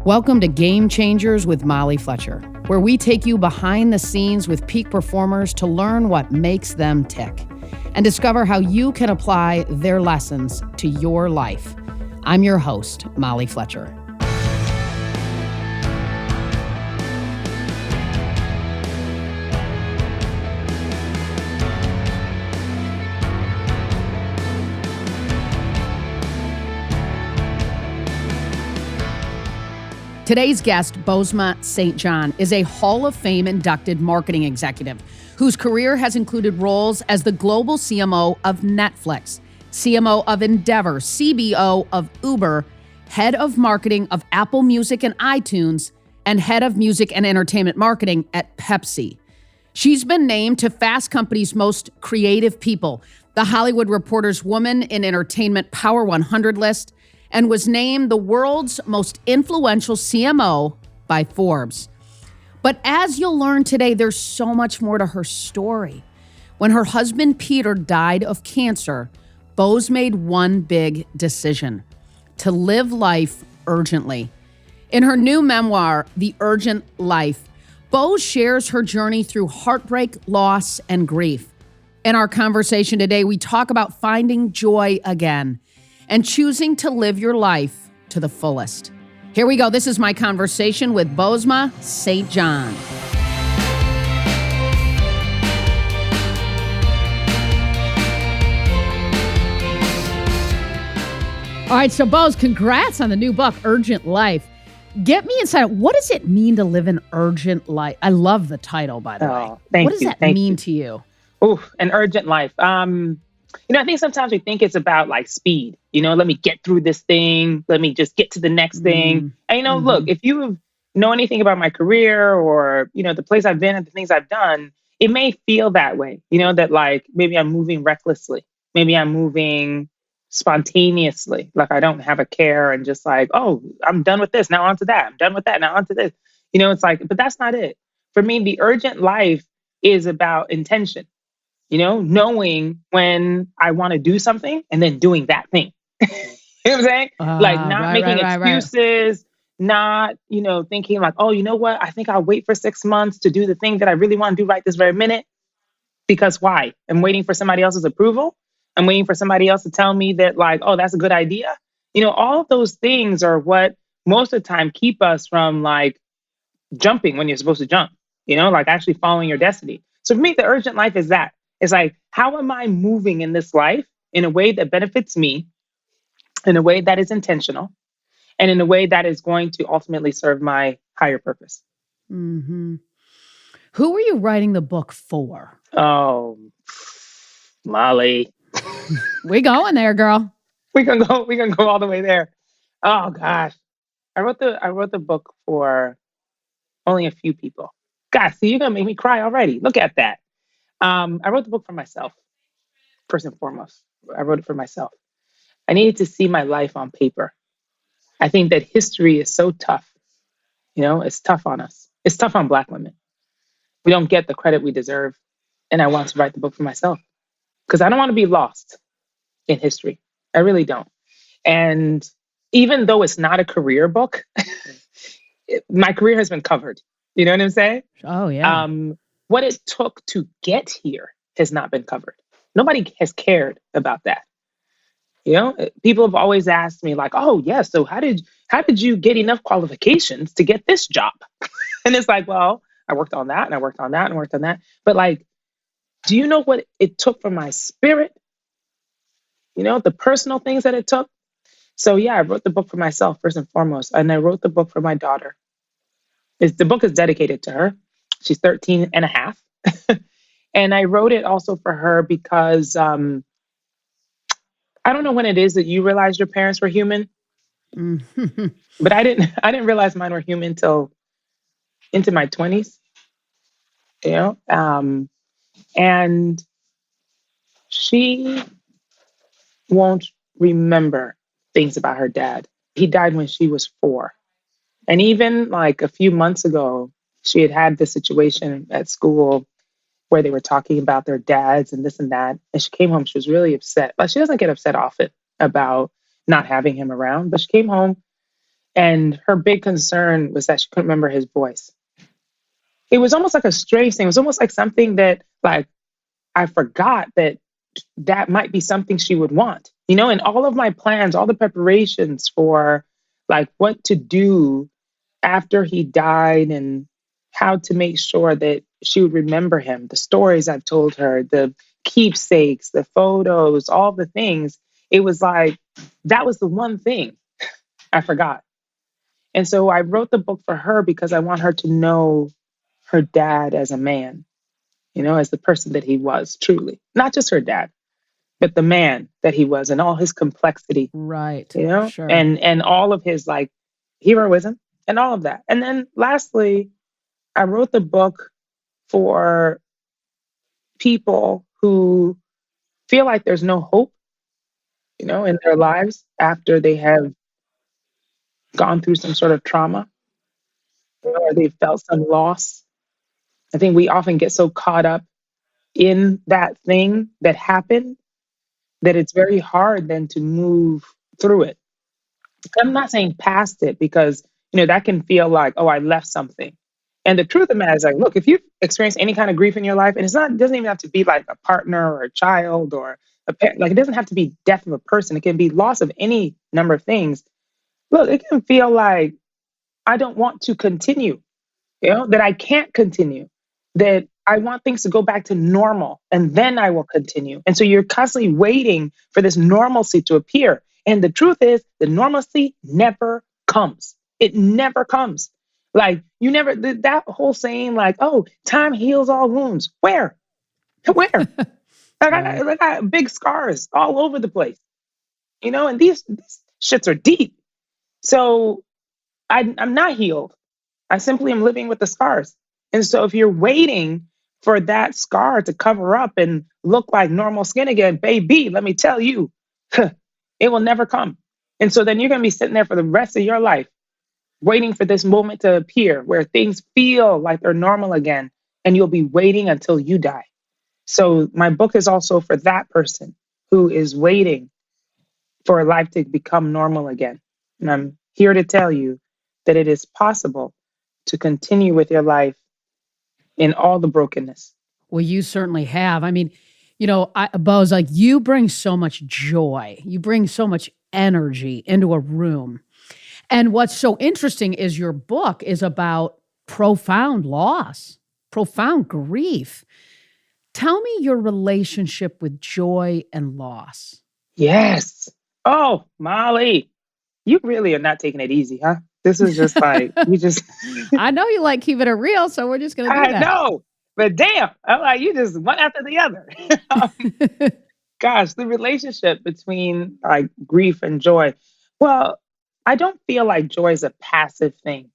Welcome to Game Changers with Molly Fletcher, where we take you behind the scenes with peak performers to learn what makes them tick and discover how you can apply their lessons to your life. I'm your host, Molly Fletcher. Today's guest, Bozoma Saint John, is a Hall of Fame inducted marketing executive whose career has included roles as the global CMO of Netflix, CMO of Endeavor, CBO of Uber, head of marketing of Apple Music and iTunes, and head of music and entertainment marketing at Pepsi. She's been named to Fast Company's Most Creative People, The Hollywood Reporter's Woman in Entertainment Power 100 list, and was named the world's most influential CMO by Forbes. But as you'll learn today, there's so much more to her story. When her husband Peter died of cancer, Boz made one big decision: to live life urgently. In her new memoir, The Urgent Life, Boz shares her journey through heartbreak, loss, and grief. In our conversation today, we talk about finding joy again and choosing to live your life to the fullest. Here we go. This is my conversation with Bozoma Saint John. All right, so Boz, congrats on the new book, Urgent Life. Get me inside. What does it mean to live an urgent life? I love the title, by the way. What does that mean to you? Oh, an urgent life. I think sometimes we think it's about like speed. Let me get through this thing. Let me just get to the next thing. And look, if you know anything about my career or, the place I've been and the things I've done, it may feel that way, that like maybe I'm moving recklessly. Maybe I'm moving spontaneously. Like I don't have a care and just like, oh, I'm done with this. Now on to that. I'm done with that. Now on to this. It's like, but that's not it. For me, the urgent life is about intention. Knowing when I want to do something and then doing that thing. You know what I'm saying? Not making excuses, not, thinking like, oh, you know what? I think I'll wait for 6 months to do the thing that I really want to do right this very minute. Because why? I'm waiting for somebody else's approval. I'm waiting for somebody else to tell me that like, oh, that's a good idea. All of those things are what most of the time keep us from like jumping when you're supposed to jump, like actually following your destiny. So for me, the urgent life is that. It's like, how am I moving in this life in a way that benefits me, in a way that is intentional, and in a way that is going to ultimately serve my higher purpose? Mm-hmm. Who were you writing the book for? Oh, Molly. We going there, girl. We can go all the way there. Oh gosh. I wrote the book for only a few people. God, see, you're gonna make me cry already. Look at that. I wrote the book for myself, first and foremost. I wrote it for myself. I needed to see my life on paper. I think that history is so tough. It's tough on us. It's tough on Black women. We don't get the credit we deserve. And I want to write the book for myself because I don't want to be lost in history. I really don't. And even though it's not a career book, my career has been covered. You know what I'm saying? Oh, yeah. What it took to get here has not been covered. Nobody has cared about that. People have always asked me like, oh, yeah, so how did you get enough qualifications to get this job? And it's like, well, I worked on that and I worked on that and worked on that. But like, do you know what it took for my spirit? The personal things that it took. So yeah, I wrote the book for myself first and foremost. And I wrote the book for my daughter. The book is dedicated to her. She's 13 and a half. And I wrote it also for her because I don't know when it is that you realize your parents were human. Mm-hmm. But I didn't realize mine were human until into my 20s. And she won't remember things about her dad. He died when she was 4. And even like a few months ago, she had this situation at school where they were talking about their dads and this and that. And she came home, she was really upset. Like she doesn't get upset often about not having him around, but she came home And her big concern was that she couldn't remember his voice. It was almost like a strange thing. It was almost like something that, like, I forgot that that might be something she would want, and all of my plans, all the preparations for like what to do after he died and how to make sure that she would remember him, the stories I've told her, the keepsakes, the photos, all the things. It was like that was the one thing I forgot. And so I wrote the book for her because I want her to know her dad as a man, as the person that he was truly, not just her dad, but the man that he was and all his complexity, Right. Sure. and all of his like heroism and all of that. And then lastly, I wrote the book for people who feel like there's no hope, in their lives after they have gone through some sort of trauma, or they felt some loss. I think we often get so caught up in that thing that happened that it's very hard then to move through it. I'm not saying past it because, that can feel like, oh, I left something. And the truth of the matter is like, look, if you've experienced any kind of grief in your life, and it doesn't even have to be like a partner or a child or a parent, like it doesn't have to be death of a person. It can be loss of any number of things. Look, it can feel like I don't want to continue, that I can't continue, that I want things to go back to normal and then I will continue. And so you're constantly waiting for this normalcy to appear. And the truth is, the normalcy never comes. It never comes. Like, you never, that whole saying, like, oh, time heals all wounds. Where? Where? I got big scars all over the place, and these shits are deep. So I'm not healed. I simply am living with the scars. And so if you're waiting for that scar to cover up and look like normal skin again, baby, let me tell you, it will never come. And so then you're going to be sitting there for the rest of your life, waiting for this moment to appear where things feel like they're normal again. And you'll be waiting until you die. So my book is also for that person who is waiting for life to become normal again. And I'm here to tell you that it is possible to continue with your life in all the brokenness. Well, you certainly have. I mean, Boz, like you bring so much joy. You bring so much energy into a room. And what's so interesting is your book is about profound loss, profound grief. Tell me your relationship with joy and loss. Yes. Oh, Molly, you really are not taking it easy, huh? This is just like, you just. I know you like keeping it real, so we're just going to do that. I know, but damn, I'm like, you just one after the other. Gosh, the relationship between like grief and joy. Well, I don't feel like joy is a passive thing,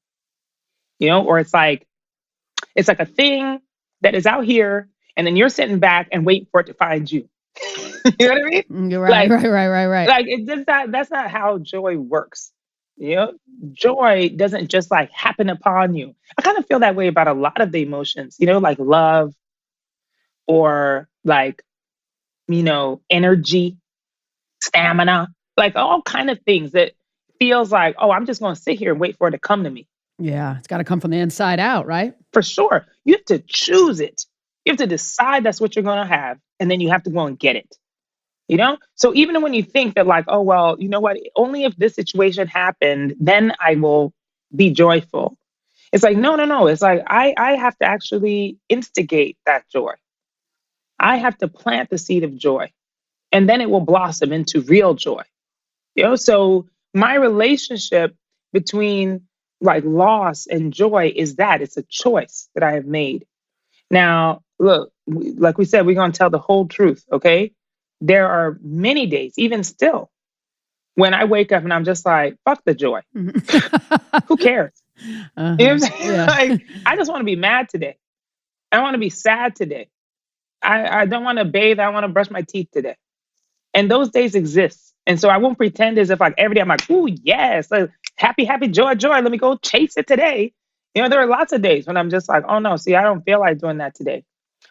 or it's like a thing that is out here and then you're sitting back and waiting for it to find you. You know what I mean? You're right, Like, right. Like it does not, that's not how joy works. Joy doesn't just like happen upon you. I kind of feel that way about a lot of the emotions, like love or like, energy, stamina, like all kind of things that feels like, oh, I'm just going to sit here and wait for it to come to me. Yeah, it's got to come from the inside out, right? For sure. You have to choose it. You have to decide that's what you're going to have. And then you have to go and get it. So even when you think that like, oh, well, you know what, only if this situation happened, then I will be joyful. It's like, no. It's like, I have to actually instigate that joy. I have to plant the seed of joy and then it will blossom into real joy. So my relationship between like loss and joy is that it's a choice that I have made. Now, look, like we said, we're going to tell the whole truth. Okay. There are many days, even still, when I wake up and I'm just like, fuck the joy. Who cares? Uh-huh. You know what I'm saying? Yeah. Like, I just want to be mad today. I want to be sad today. I don't want to bathe. I want to brush my teeth today. And those days exist. And so I won't pretend as if like every day I'm like, ooh, yes, happy, joy. Let me go chase it today. There are lots of days when I'm just like, oh no, see, I don't feel like doing that today.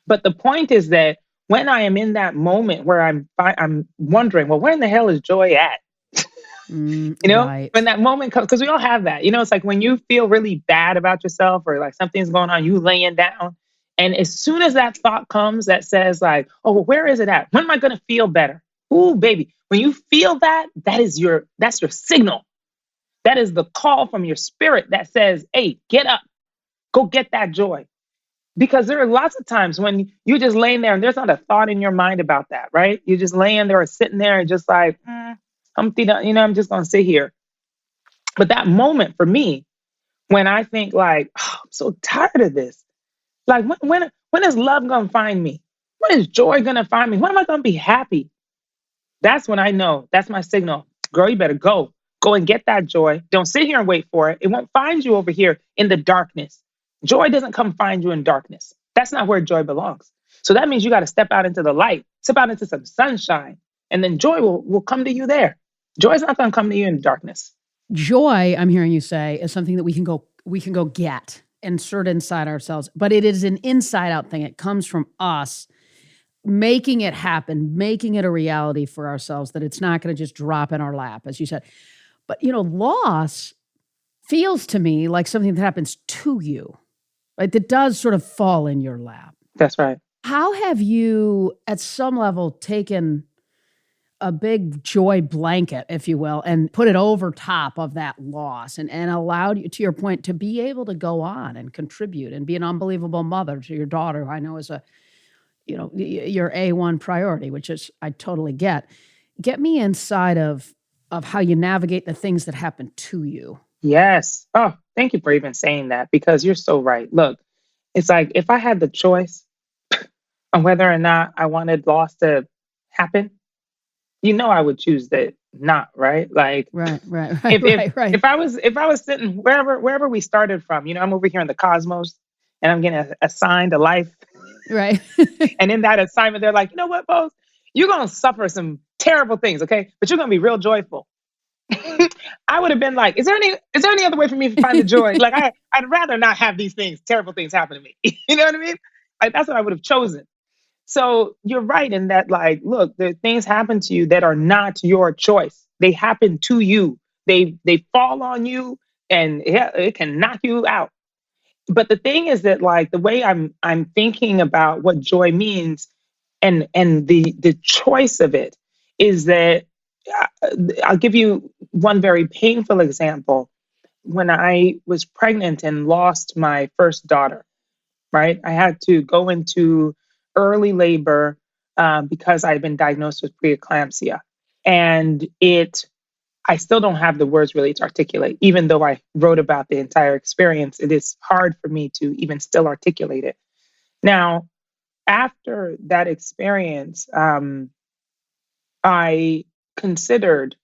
But the point is that when I am in that moment where I'm wondering, well, where in the hell is joy at? Right. When that moment comes, because we all have that. It's like when you feel really bad about yourself or like something's going on, you laying down. And as soon as that thought comes that says, like, oh, well, where is it at? When am I going to feel better? Ooh, baby. When you feel that, that's your signal. That is the call from your spirit that says, hey, get up, go get that joy. Because there are lots of times when you're just laying there and there's not a thought in your mind about that, right? You're just laying there or sitting there and just like, Humpty, I'm just going to sit here. But that moment for me, when I think like, oh, I'm so tired of this. Like, when is love going to find me? When is joy going to find me? When am I going to be happy? That's when I know. That's my signal. Girl, you better go. Go and get that joy. Don't sit here and wait for it. It won't find you over here in the darkness. Joy doesn't come find you in darkness. That's not where joy belongs. So that means you got to step out into the light, step out into some sunshine, and then joy will come to you there. Joy is not going to come to you in darkness. Joy, I'm hearing you say, is something that we can go get, insert inside ourselves, but it is an inside out thing. It comes from us making it happen, making it a reality for ourselves, that it's not going to just drop in our lap, as you said. But, loss feels to me like something that happens to you, right? That does sort of fall in your lap. That's right. How have you, at some level, taken a big joy blanket, if you will, and put it over top of that loss and allowed you, to your point, to be able to go on and contribute and be an unbelievable mother to your daughter, who I know is your A1 priority, which is, I totally get. Get me inside of how you navigate the things that happen to you. Yes. Oh, thank you for even saying that, because you're so right. Look, it's like if I had the choice on whether or not I wanted loss to happen, I would choose that not, right? Like Right. if I was sitting wherever we started from, I'm over here in the cosmos and I'm getting assigned a life. Right. And in that assignment, they're like, you know what, Bose? You're gonna suffer some terrible things, okay? But you're gonna be real joyful. I would have been like, is there any other way for me to find the joy? Like I'd rather not have these terrible things happen to me. You know what I mean? Like that's what I would have chosen. So you're right in that, like, look, the things happen to you that are not your choice. They happen to you. They fall on you, and it can knock you out. But the thing is that, like, the way I'm thinking about what joy means, and the choice of it, is that I'll give you one very painful example. When I was pregnant and lost my first daughter, right? I had to go into early labor because I had been diagnosed with preeclampsia. And I still don't have the words really to articulate. Even though I wrote about the entire experience, it is hard for me to even still articulate it. Now, after that experience, I considered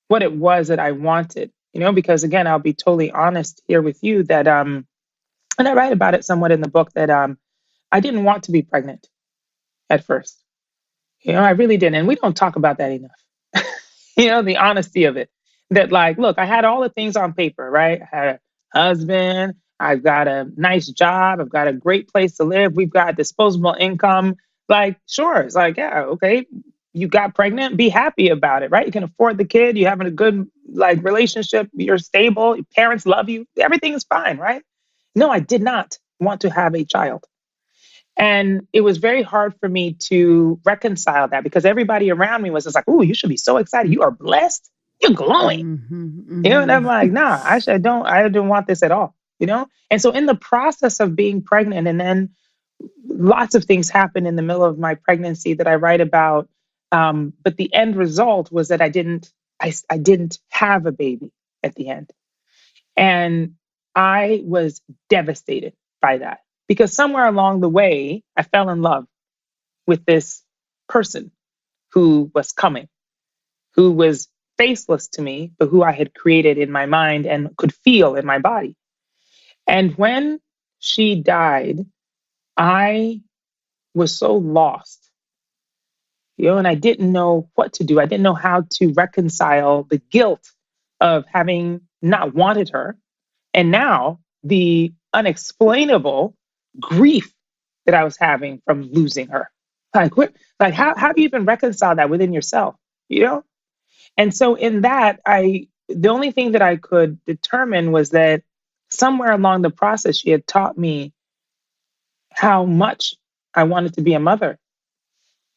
what it was that I wanted, because again, I'll be totally honest here with you that, and I write about it somewhat in the book, that I didn't want to be pregnant at first. I really didn't. And we don't talk about that enough. The honesty of it. That, like, look, I had all the things on paper, right? I had a husband, I've got a nice job, I've got a great place to live, we've got disposable income. Like, sure, it's like, yeah, okay, you got pregnant, be happy about it, right? You can afford the kid, you're having a good like relationship, you're stable, your parents love you, everything is fine, right? No, I did not want to have a child. And it was very hard for me to reconcile that, because everybody around me was just like, "Oh, you should be so excited. You are blessed. You're glowing." And I'm like, "Nah, actually, I don't want this at all." And so in the process of being pregnant, and then lots of things happened in the middle of my pregnancy that I write about. But the end result was that I didn't have a baby at the end. And I was devastated by that, because somewhere along the way, I fell in love with this person who was coming, who was faceless to me, but who I had created in my mind and could feel in my body. And when she died, I was so lost, and I didn't know what to do. I didn't know how to reconcile the guilt of having not wanted her, and now the unexplainable grief that I was having from losing her. Like, how do you even reconcile that within yourself? And so in that, the only thing that I could determine was that somewhere along the process, she had taught me how much I wanted to be a mother.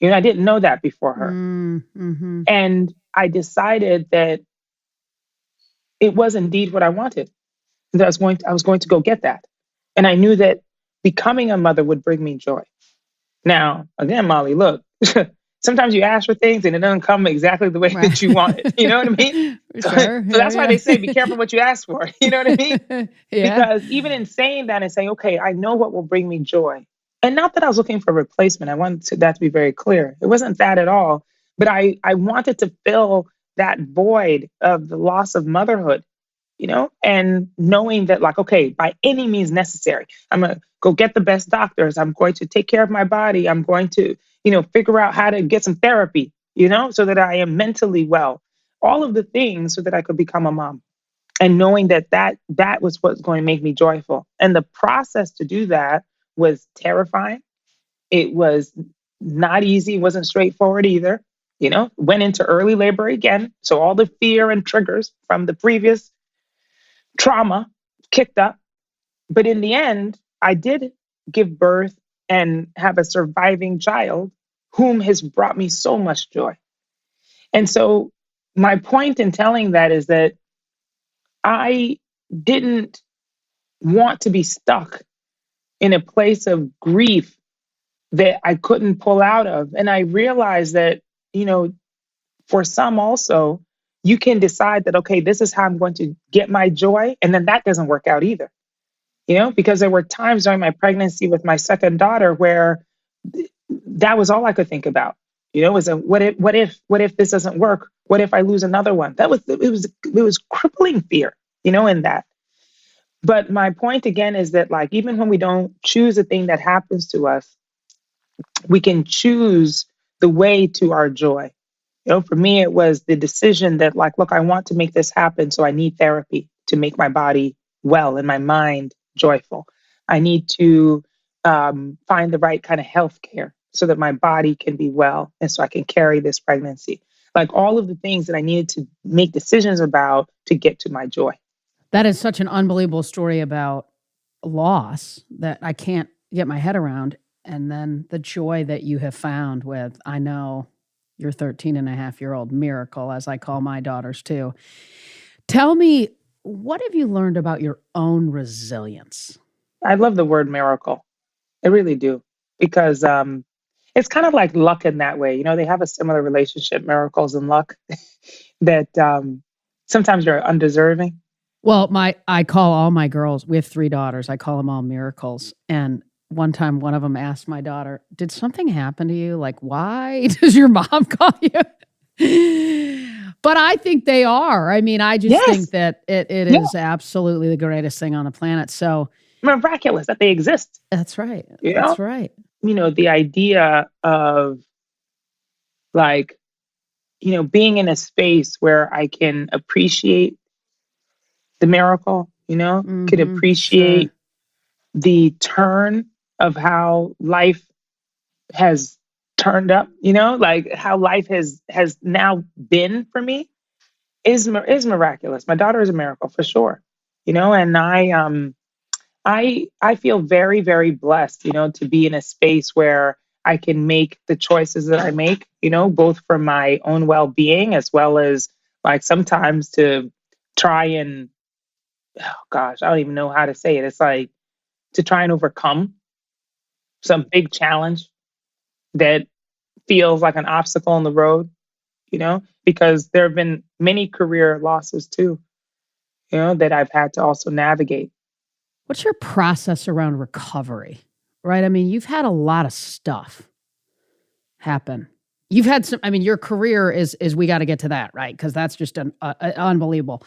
I didn't know that before her. Mm-hmm. And I decided that it was indeed what I wanted. That I was going to go get that. And I knew that becoming a mother would bring me joy. Now, again, Molly, look, sometimes you ask for things and it doesn't come exactly the way Right. that you want it. You know what I mean? Sure. So that's why Yeah, they say, be careful what you ask for. You know what I mean? yeah. Yeah. Because even in saying that and saying, okay, I know what will bring me joy. And not that I was looking for a replacement. I wanted that to be very clear. It wasn't that at all. But I wanted to fill that void of the loss of motherhood, and knowing that, like, okay, by any means necessary, I'm going to go get the best doctors. I'm going to take care of my body. I'm going to, figure out how to get some therapy, so that I am mentally well. All of the things so that I could become a mom. And knowing that was what's going to make me joyful. And the process to do that was terrifying. It was not easy. It wasn't straightforward either. Went into early labor again. So all the fear and triggers from the previous trauma kicked up. But in the end, I did give birth and have a surviving child whom has brought me so much joy. And so my point in telling that is that I didn't want to be stuck in a place of grief that I couldn't pull out of. And I realized that, for some also, you can decide that, okay, this is how I'm going to get my joy. And then that doesn't work out either, because there were times during my pregnancy with my second daughter where that was all I could think about. Was what if this doesn't work? What if I lose another one? It was crippling fear, in that. But my point again is that, like, even when we don't choose a thing that happens to us, we can choose the way to our joy. For me, it was the decision that, like, look, I want to make this happen. So I need therapy to make my body well and my mind joyful. I need to find the right kind of health care so that my body can be well and so I can carry this pregnancy. Like, all of the things that I needed to make decisions about to get to my joy. That is such an unbelievable story about loss that I can't get my head around. And then the joy that you have found with, I know, your 13-and-a-half-year-old miracle, as I call my daughters too. Tell me, what have you learned about your own resilience? I love the word miracle. I really do. Because it's kind of like luck in that way. They have a similar relationship, miracles and luck, that sometimes you're undeserving. Well, I call all my girls, we have 3 daughters, I call them all miracles. And one time one of them asked my daughter, did something happen to you? Like, why does your mom call you? But I think they are. I mean, I just think that it is absolutely the greatest thing on the planet. So miraculous that they exist. That's right. That's right. The idea of, like, being in a space where I can appreciate the miracle, could appreciate the turn of how life has turned up, like how life has now been for me is miraculous. My daughter is a miracle for sure, and I feel very, very blessed, to be in a space where I can make the choices that I make, both for my own well-being as well as, like, sometimes to try and, oh gosh, I don't even know how to say it. It's like to try and overcome some big challenge that feels like an obstacle on the road, because there have been many career losses too, that I've had to also navigate. What's your process around recovery? Right? I mean, you've had a lot of stuff happen. You've had some, I mean, your career is we got to get to that, right? Because that's just unbelievable.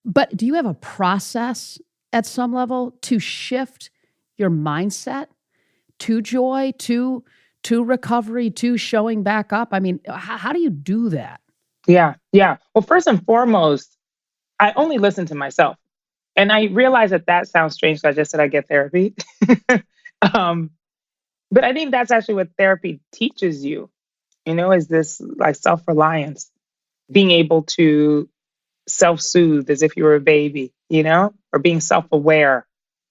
But do you have a process at some level to shift your mindset to joy, to recovery, to showing back up? I mean, how do you do that? Yeah. Well, first and foremost, I only listen to myself. And I realize that sounds strange. So I just said I get therapy. But I think that's actually what therapy teaches you, is this, like, self-reliance. being able to self-soothe as if you were a baby, or being self-aware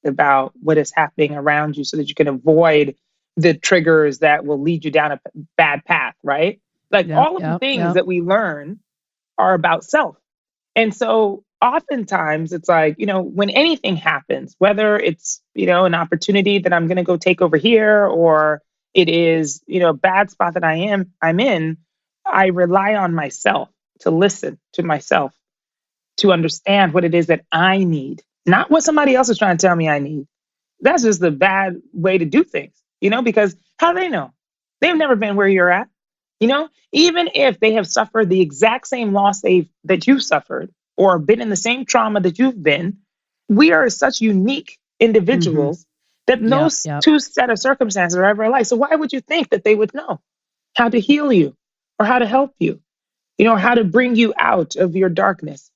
about what is happening around you so that you can avoid the triggers that will lead you down a bad path, right? Like Yep, all of the yep, things yep. that we learn are about self. And so oftentimes it's like, when anything happens, whether it's, an opportunity that I'm going to go take over here, or it is, a bad spot that I'm in, I rely on myself to listen to myself, to understand what it is that I need, not what somebody else is trying to tell me I need. That's just the bad way to do things, because how do they know? They've never been where you're at. Even if they have suffered the exact same loss that you've suffered, or been in the same trauma that you've been, we are such unique Mm-hmm. individuals that Yep, those yep. two set of circumstances are ever alike. So why would you think that they would know how to heal you, or how to help you, or how to bring you out of your darkness?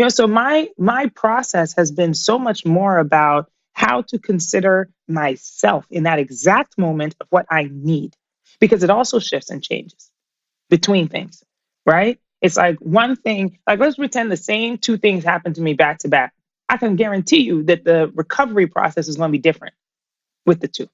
So my process has been so much more about how to consider myself in that exact moment of what I need, because it also shifts and changes between things, right? It's like one thing, like let's pretend the same two things happen to me back to back. I can guarantee you that the recovery process is going to be different with the two.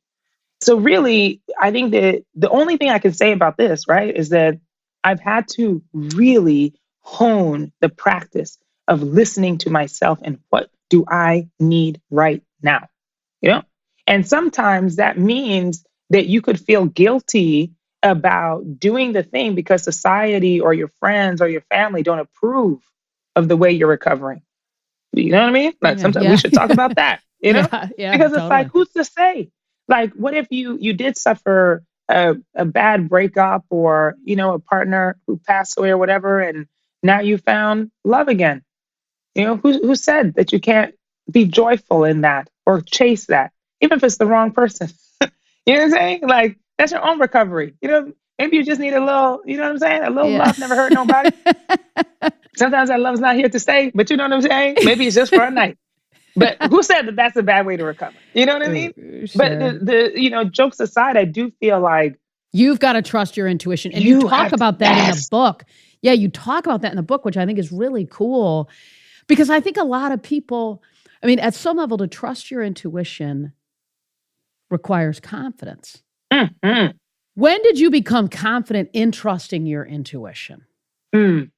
So really, I think that the only thing I can say about this, right, is that I've had to really hone the practice of listening to myself and what do I need right now, you know? And sometimes that means that you could feel guilty about doing the thing because society or your friends or your family don't approve of the way you're recovering. You know what I mean? Like Yeah, sometimes we yeah. should talk about that, Yeah, yeah, because it's like, totally. who's to say? Like, what if you did suffer a bad breakup, or, a partner who passed away or whatever, and now you found love again? Who said that you can't be joyful in that or chase that, even if it's the wrong person? You know what I'm saying? Like, that's your own recovery. Maybe you just need a little, you know what I'm saying? A little Yeah. love never hurt nobody. Sometimes that love's not here to stay, but you know what I'm saying? Maybe it's just for a night. But who said that that's a bad way to recover? You know what I mean? But Sure. jokes aside, I do feel like You've got to trust your intuition. And you you talk have to, about that in the yes. book. Yeah, you talk about that in the book, which I think is really cool because I think a lot of people, I mean, at some level, to trust your intuition requires confidence. Mm, When did you become confident in trusting your intuition? mm.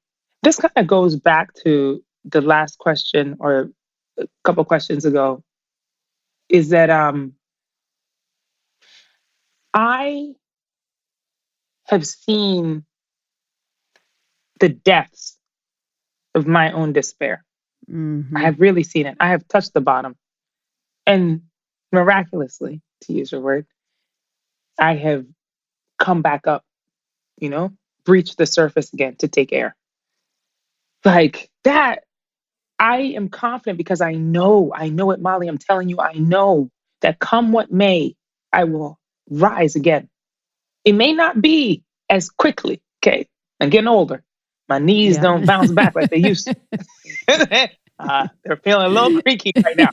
This kind of goes back to the last question, or a couple questions ago, is that I have seen the depths of my own despair. I Mm-hmm. have really seen it. I have touched the bottom. And miraculously, to use your word, I have come back up, you know, breached the surface again to take air. Like that, I am confident because I know it, Molly. I'm telling you, I know that come what may, I will rise again. It may not be as quickly, okay? I'm getting older. My knees Yeah. don't bounce back like they used to. They're feeling a little creaky right now.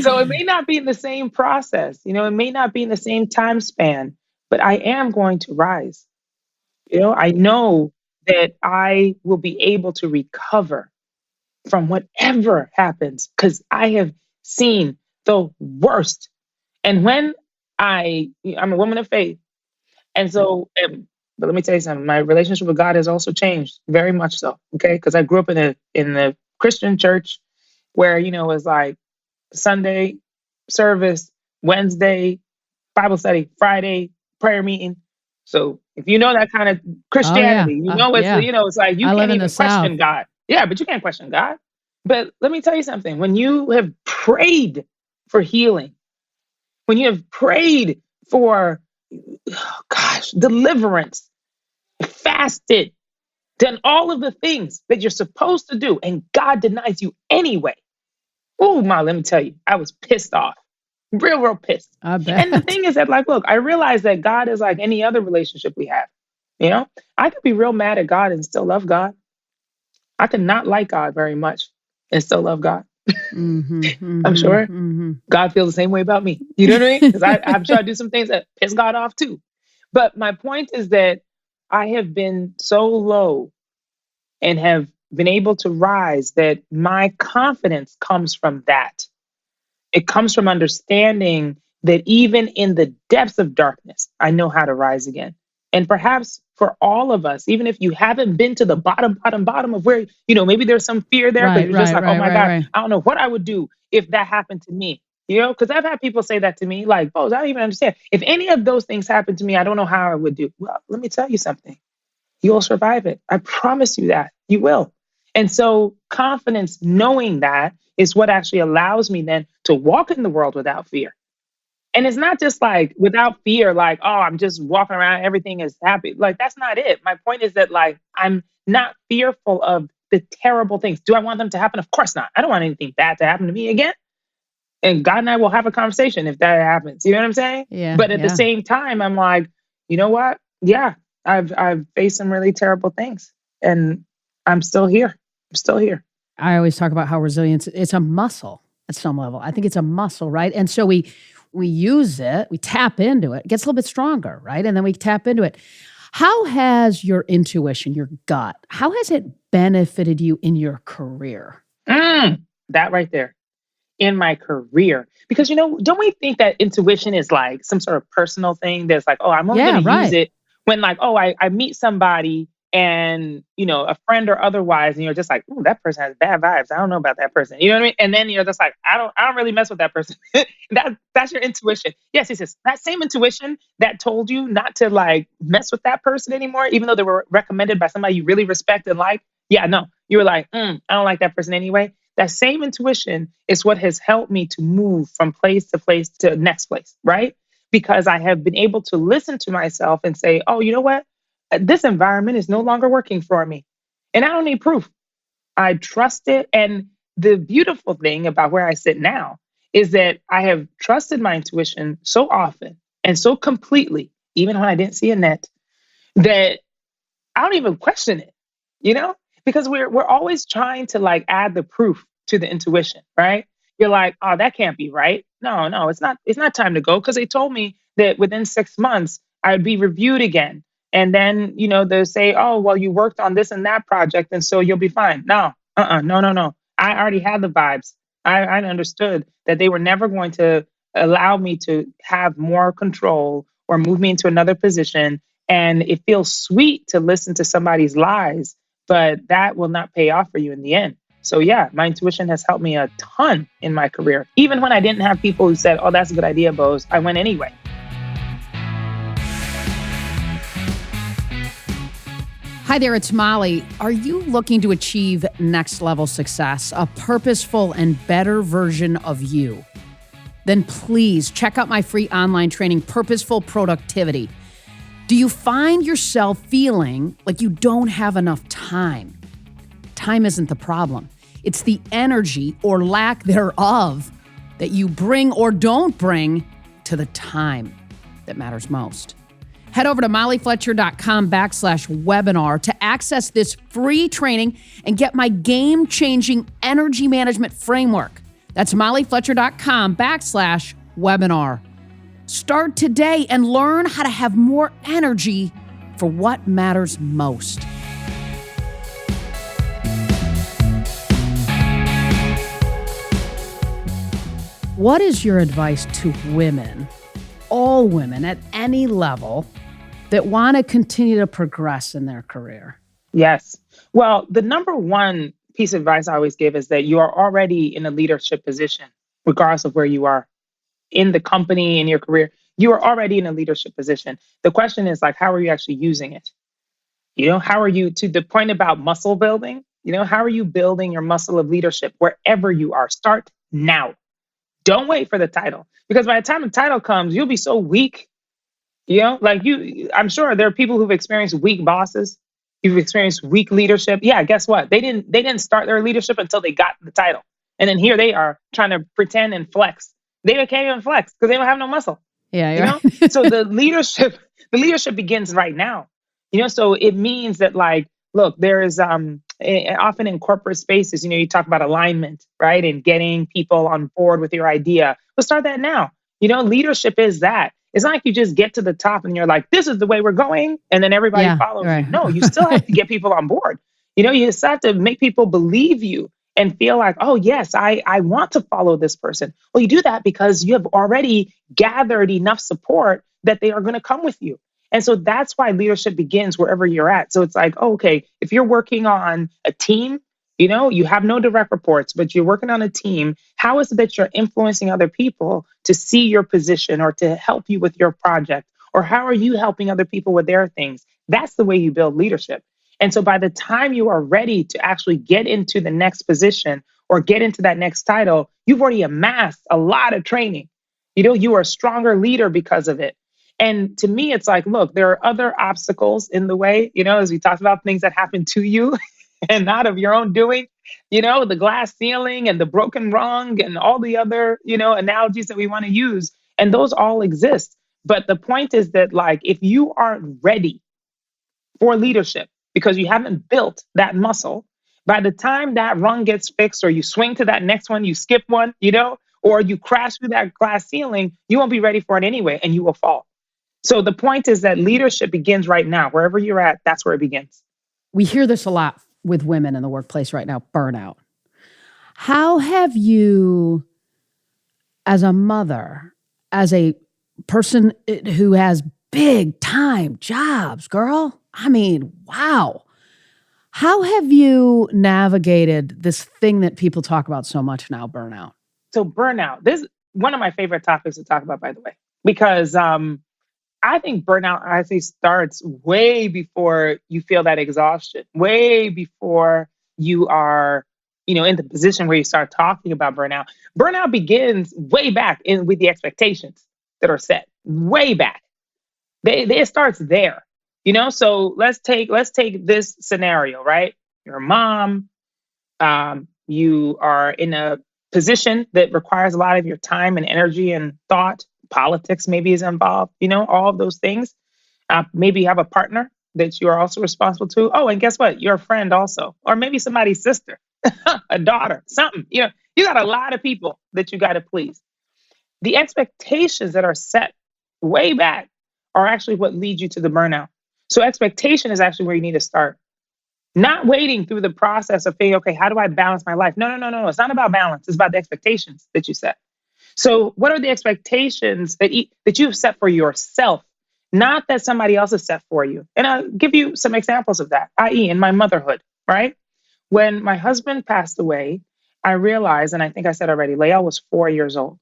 So it may not be in the same process, it may not be in the same time span, but I am going to rise. I know that I will be able to recover from whatever happens because I have seen the worst. And when I'm a woman of faith, and so, but let me tell you something. My relationship with God has also changed very much so. Okay, because I grew up in the Christian church where it was like Sunday service, Wednesday Bible study, Friday prayer meeting. So if you know that kind of Oh, yeah. Christianity, Yeah. it's like you I live can't in the even South. question God. Yeah, but you can't question God. But let me tell you something. When you have prayed for healing, when you have prayed for, oh gosh, deliverance, fasted, done all of the things that you're supposed to do, and God denies you anyway. Oh my, let me tell you, I was pissed off. Real pissed. I And the bet. thing is that, like, look, I realize that God is like any other relationship we have. You know, I could be real mad at God and still love God. I could not like God very much and still love God. Mm-hmm, I'm mm-hmm, sure mm-hmm. God feels the same way about me. You know what I mean? Because I'm sure I do some things that piss God off too. But my point is that I have been so low and have been able to rise, that my confidence comes from that. It comes from understanding that even in the depths of darkness, I know how to rise again. And perhaps for all of us, even if you haven't been to the bottom of where, maybe there's some fear there because Right, you're just right, like, oh right, my right, God, right. I don't know what I would do if that happened to me. Because I've had people say that to me, like, oh, I don't even understand. If any of those things happened to me, I don't know how I would do. Well, let me tell you something. You will survive it. I promise you that. You will. And so confidence, knowing that, is what actually allows me then to walk in the world without fear. And it's not just like without fear, like, oh, I'm just walking around, everything is happy. Like, that's not it. My point is that, like, I'm not fearful of the terrible things. Do I want them to happen? Of course not. I don't want anything bad to happen to me again. And God and I will have a conversation if that happens. You know what I'm saying? Yeah, But at the yeah. same time, I'm like, you know what? Yeah, I've faced some really terrible things, and I'm still here. I'm still here. I always talk about how resilience, it's a muscle at some level. I think it's a muscle, right? And so we use it, we tap into it, it gets a little bit stronger, right? And then we tap into it. How has your intuition, your gut, how has it benefited you in your career? That right there. In my career. Because, don't we think that intuition is like some sort of personal thing that's like, oh, I'm only Yeah, going to use right. it when, like, oh, I meet somebody and, a friend or otherwise, and you're just like, ooh, that person has bad vibes. I don't know about that person. You know what I mean? And then you're just like, I don't really mess with that person. That's your intuition. Yes. That same intuition that told you not to, like, mess with that person anymore, even though they were recommended by somebody you really respect and like. Yeah, no, you were like, I don't like that person anyway. That same intuition is what has helped me to move from place to place to next place, right? Because I have been able to listen to myself and say, oh, you know what? This environment is no longer working for me. And I don't need proof. I trust it. And the beautiful thing about where I sit now is that I have trusted my intuition so often and so completely, even when I didn't see a net, that I don't even question it, you know? Because we're always trying to, like, add the proof to the intuition, right? You're like, oh, that can't be right. No, it's not time to go because they told me that within 6 months I'd be reviewed again. And then, they'll say, oh, well, you worked on this and that project, and so you'll be fine. No, no. I already had the vibes. I understood that they were never going to allow me to have more control or move me into another position. And it feels sweet to listen to somebody's lies, but that will not pay off for you in the end. So yeah, my intuition has helped me a ton in my career. Even when I didn't have people who said, oh, that's a good idea, Boz, I went anyway. Hi there, it's Molly. Are you looking to achieve next level success, a purposeful and better version of you? Then please check out my free online training, Purposeful Productivity. Do you find yourself feeling like you don't have enough time? Time isn't the problem. It's the energy or lack thereof that you bring or don't bring to the time that matters most. Head over to mollyfletcher.com/webinar to access this free training and get my game-changing energy management framework. That's mollyfletcher.com/webinar. Start today and learn how to have more energy for what matters most. What is your advice to women, all women at any level, that want to continue to progress in their career? Yes. Well, the number one piece of advice I always give is that you are already in a leadership position, regardless of where you are in the company, in your career. You are already in a leadership position. The question is, like, how are you actually using it? How are you, to the point about muscle building? How are you building your muscle of leadership wherever you are? Start now. Don't wait for the title, because by the time the title comes, you'll be so weak. I'm sure there are people who've experienced weak bosses. You've experienced weak leadership. Yeah, guess what? They didn't start their leadership until they got the title. And then here they are trying to pretend and flex. They can't even flex because they don't have no muscle. Yeah. So the leadership begins right now. So it means that, like, look, there is often in corporate spaces, you talk about alignment, right? And getting people on board with your idea. Let's start that now. Leadership is that. It's not like you just get to the top and you're like, this is the way we're going, and then everybody follows right. you. No, you still have to get people on board. You just have to make people believe you and feel like, oh, yes, I want to follow this person. Well, you do that because you have already gathered enough support that they are going to come with you. And so that's why leadership begins wherever you're at. So it's like, oh, okay, if you're working on a team, you have no direct reports, but you're working on a team. How is it that you're influencing other people to see your position or to help you with your project? Or how are you helping other people with their things? That's the way you build leadership. And so by the time you are ready to actually get into the next position or get into that next title, you've already amassed a lot of training. You are a stronger leader because of it. And to me, it's like, look, there are other obstacles in the way, as we talked about, things that happen to you and not of your own doing, the glass ceiling and the broken rung and all the other, analogies that we want to use. And those all exist. But the point is that, like, if you aren't ready for leadership because you haven't built that muscle, by the time that rung gets fixed or you swing to that next one, you skip one, or you crash through that glass ceiling, you won't be ready for it anyway, and you will fall. So the point is that leadership begins right now. Wherever you're at, that's where it begins. We hear this a lot with women in the workplace right now, burnout. How have you, as a mother, as a person who has big time jobs, girl, I mean, wow. How have you navigated this thing that people talk about so much now, burnout? So burnout, this is one of my favorite topics to talk about, by the way, because I think burnout actually starts way before you feel that exhaustion, way before you are, in the position where you start talking about burnout. Burnout begins way back with the expectations that are set way back. It starts there, So let's take this scenario, right? You're a mom. You are in a position that requires a lot of your time and energy and thought. Politics maybe is involved, all of those things. Maybe you have a partner that you are also responsible to. Oh, and guess what? You're a friend also, or maybe somebody's sister, a daughter, something. You got a lot of people that you got to please. The expectations that are set way back are actually what lead you to the burnout. So expectation is actually where you need to start. Not waiting through the process of thinking, okay, how do I balance my life? No. It's not about balance. It's about the expectations that you set. So what are the expectations that you've set for yourself, not that somebody else has set for you? And I'll give you some examples of that, i.e. in my motherhood, right? When my husband passed away, I realized, and I think I said already, Lael was 4 years old.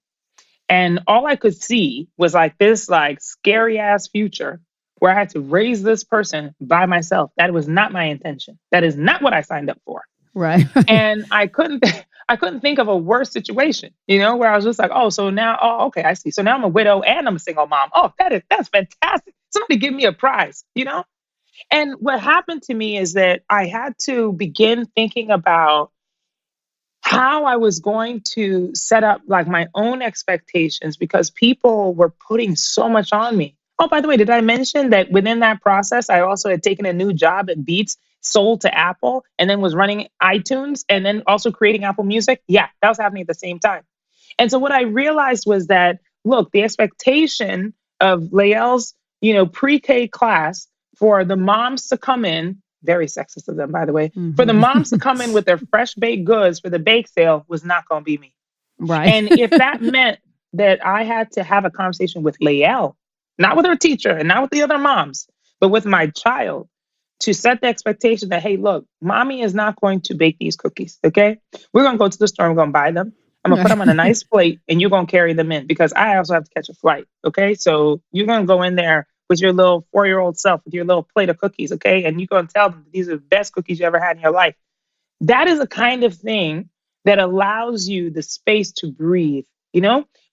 And all I could see was like this scary ass future where I had to raise this person by myself. That was not my intention. That is not what I signed up for. Right. And I couldn't think of a worse situation, where I was just like, oh, so now, oh, okay, I see. So now I'm a widow and I'm a single mom. Oh, that's fantastic. Somebody give me a prize, And what happened to me is that I had to begin thinking about how I was going to set up my own expectations because people were putting so much on me. Oh, by the way, did I mention that within that process, I also had taken a new job at Beats, sold to Apple, and then was running iTunes and then also creating Apple Music? Yeah, that was happening at the same time. And so what I realized was that, look, the expectation of Lael's, pre-K class for the moms to come in, very sexist of them, by the way, for the moms to come in with their fresh baked goods for the bake sale was not going to be me. Right. And if that meant that I had to have a conversation with Lael, not with her teacher and not with the other moms, but with my child, to set the expectation that, hey, look, mommy is not going to bake these cookies, okay? We're going to go to the store and we're going to buy them. I'm going to put them on a nice plate and you're going to carry them in because I also have to catch a flight, okay? So you're going to go in there with your little 4-year-old self, with your little plate of cookies, okay? And you're going to tell them that these are the best cookies you ever had in your life. That is a kind of thing that allows you the space to breathe,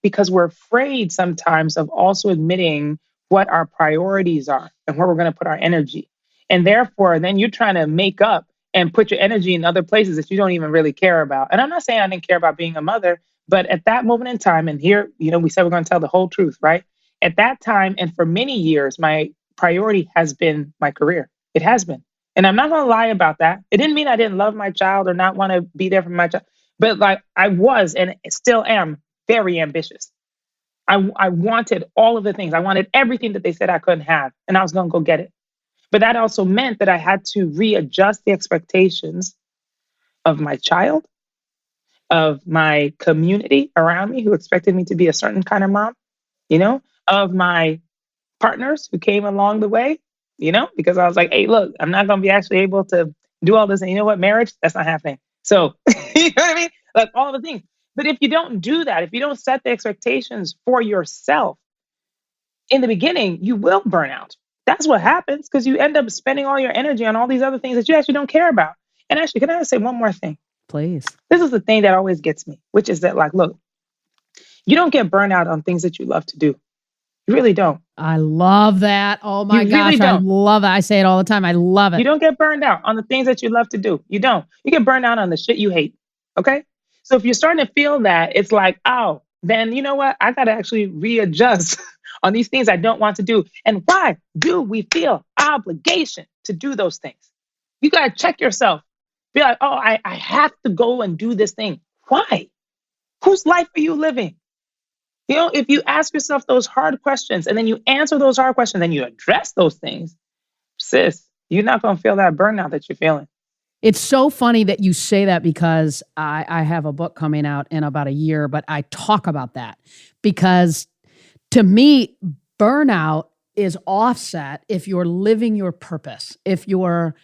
because we're afraid sometimes of also admitting what our priorities are and where we're going to put our energy. And therefore, then you're trying to make up and put your energy in other places that you don't even really care about. And I'm not saying I didn't care about being a mother, but at that moment in time, and here, we said we're going to tell the whole truth, right? At that time, and for many years, my priority has been my career. It has been. And I'm not going to lie about that. It didn't mean I didn't love my child or not want to be there for my child. But I was and still am very ambitious. I wanted all of the things. I wanted everything that they said I couldn't have. And I was going to go get it. But that also meant that I had to readjust the expectations of my child, of my community around me who expected me to be a certain kind of mom, of my partners who came along the way, because I was like, hey, look, I'm not going to be actually able to do all this. And you know what? Marriage, that's not happening. So, you know what I mean? Like all the things. But if you don't do that, if you don't set the expectations for yourself in the beginning, you will burn out. That's what happens because you end up spending all your energy on all these other things that you actually don't care about. And actually, can I just say one more thing? Please. This is the thing that always gets me, which is that, like, look, you don't get burnout on things that you love to do. You really don't. I love that. Oh my You gosh, really I don't. love it. I say it all the time. I love You it. don't get burned out on the things that you love to do. You don't. You get burned out on the shit you hate. Okay? So if you're starting to feel that, it's like, oh, then you know what? I got to actually readjust on these things I don't want to do. And why do we feel obligation to do those things? You got to check yourself. Be like, oh, I have to go and do this thing. Why? Whose life are you living? If you ask yourself those hard questions and then you answer those hard questions and you address those things, sis, you're not going to feel that burnout that you're feeling. It's so funny that you say that because I have a book coming out in about a year, but I talk about that because to me, burnout is offset if you're living your purpose, if you're